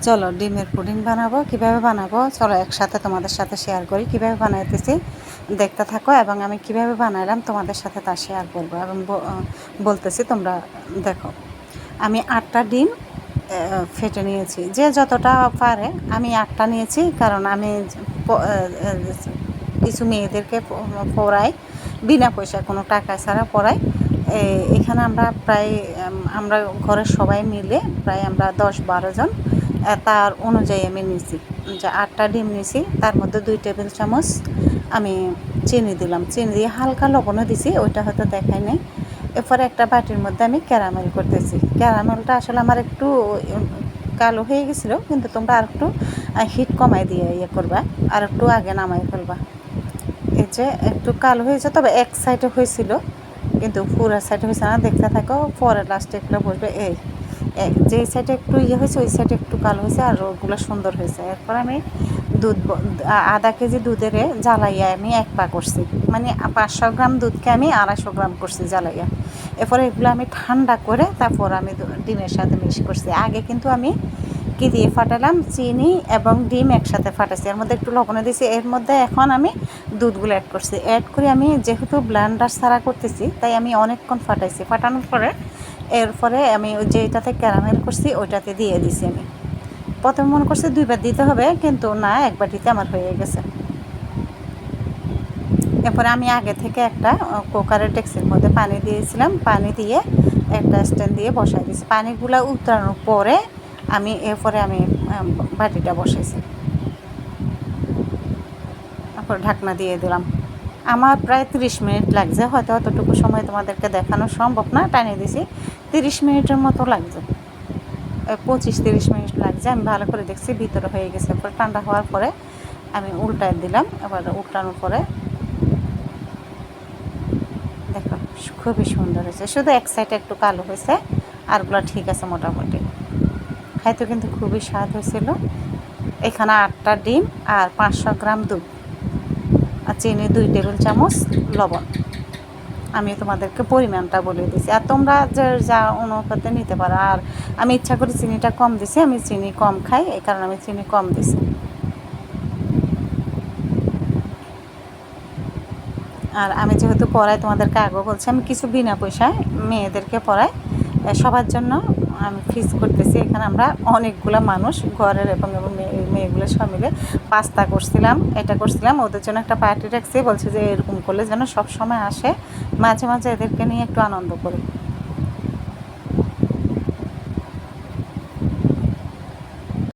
চলো ডিমের পুডিং বানাবো। কিভাবে বানাবো চলো একসাথে তোমাদের সাথে শেয়ার করি। কিভাবে বানাইতেছি দেখতে থাকো এবং আমি কিভাবে বানাইলাম তোমাদের সাথে তা শেয়ার করবো এবং বলতেছি তোমরা দেখো। আমি 8টা ডিম ফেটে নিয়েছি, যে যতটা পারে। আমি 8টা নিয়েছি কারণ আমি কিছু মেয়েদেরকে পড়াই বিনা পয়সায়, কোনো টাকা ছাড়া পড়াই। এখানে আমরা প্রায় আমরা ঘরের সবাই মিলে প্রায় আমরা 10-12 জন, তার অনুযায়ী আমি নিয়েছি যে 8টা ডিম নিয়েছি। তার মধ্যে 2 টেবিল চামচ আমি চিনি দিলাম, চিনি দিয়ে হালকা লবণও দিছি, ওইটা হয়তো দেখাই নাই। এরপরে একটা বাটির মধ্যে আমি ক্যারামেল করতেছি। ক্যারামেলটা আসলে আমার একটু কালো হয়ে গেছিলো, কিন্তু তোমরা আর একটু হিট কমাই দিয়ে করবা, আর একটু আগে নামাই ফেলবা। এই যে একটু কালো হয়েছে, তবে এক সাইডে হয়েছিল কিন্তু পুরো সাইডে হয়েছে না। দেখতে থাকো, পরে লাস্টে একটু বসবে। এই যেই সাইডে একটু হয়েছে ওই সাইডে একটু কালো হয়েছে, আর ওগুলো সুন্দর হয়েছে। এরপর আমি দুধ আধা কেজি দুধের জ্বালাইয়া আমি 1 পা করছি, মানে 500 গ্রাম দুধকে আমি 250 গ্রাম করছি জ্বালাইয়া। এরপরে এগুলো আমি ঠান্ডা করে তারপর আমি ডিমের সাথে মিক্স করছি। আগে কিন্তু আমি কি দিয়ে ফাটালাম, চিনি এবং ডিম একসাথে ফাটাইছি, এর মধ্যে একটু লবণ দিয়েছি। এর মধ্যে এখন আমি দুধগুলো অ্যাড করছি। অ্যাড করে আমি যেহেতু ব্লেন্ডার ছাড়া করতেছি, তাই আমি অনেকক্ষণ ফাটাইছি। ফাটানোর পরে এরপরে আমি যেটাতে ক্যারামেল করছি ওইটাতে দিয়ে দিছি। আমি প্রথমে মনে করছি 2 বার দিতে হবে, কিন্তু না, 1 বার দিতে আমার হয়ে গেছে। এরপরে আমি আগে থেকে একটা কুকারের ডেক্সির মধ্যে পানি দিয়েছিলাম, পানি দিয়ে একটা স্ট্যান্ড দিয়ে বসাই দিয়েছি। পানিগুলো উতরানোর পরে আমি এরপরে আমি বাটিটা বসাইছি, তারপর ঢাকনা দিয়ে দিলাম। আমার প্রায় 30 মিনিট লাগছে, হয়তো অতটুকু সময় তোমাদেরকে দেখানো সম্ভব না, টানিয়ে দিছি। 30 মিনিটের মতো লাগছে, 25-30 মিনিট লাগছে। আমি ভালো করে দেখছি ভিতরে হয়ে গেছে। এরপর ঠান্ডা হওয়ার পরে আমি উল্টায় দিলাম। এবার উল্টানোর পরে দেখো খুবই সুন্দর হয়েছে, শুধু এক সাইডে একটু কালো হয়েছে, আরগুলো ঠিক আছে মোটামুটি। খাইতে কিন্তু খুবই স্বাদ হয়েছিল। এখানে 8টা ডিম আর 500 গ্রাম দুধ আর চিনি 2 টেবিল চামচ, লবণ। আমি তোমাদেরকে পরিমাণটা বলে দিয়েছি, আর তোমরা যা অনুপাতে নিতে পারো। আর আমি ইচ্ছা করে চিনিটা কম দিছি, আমি চিনি কম খাই, এই কারণে আমি চিনি কম দিছি। আর আমি যেহেতু পড়াই, তোমাদেরকে আগেও বলছি, আমি কিছু বিনা পয়সায় মেয়েদেরকে পড়াই, সবার জন্য আমি ফিস করতেছি। এখানে আমরা অনেকগুলো মানুষ ঘরের এবং মেয়েগুলো সব মিলে পাস্তা করছিলাম, এটা করছিলাম। ওদের জন্য একটা পার্টি রাখছি, বলছে যে এরকম করলে যেন সব সময় আসে, মাঝে মাঝে এদেরকে নিয়ে একটু আনন্দ করি।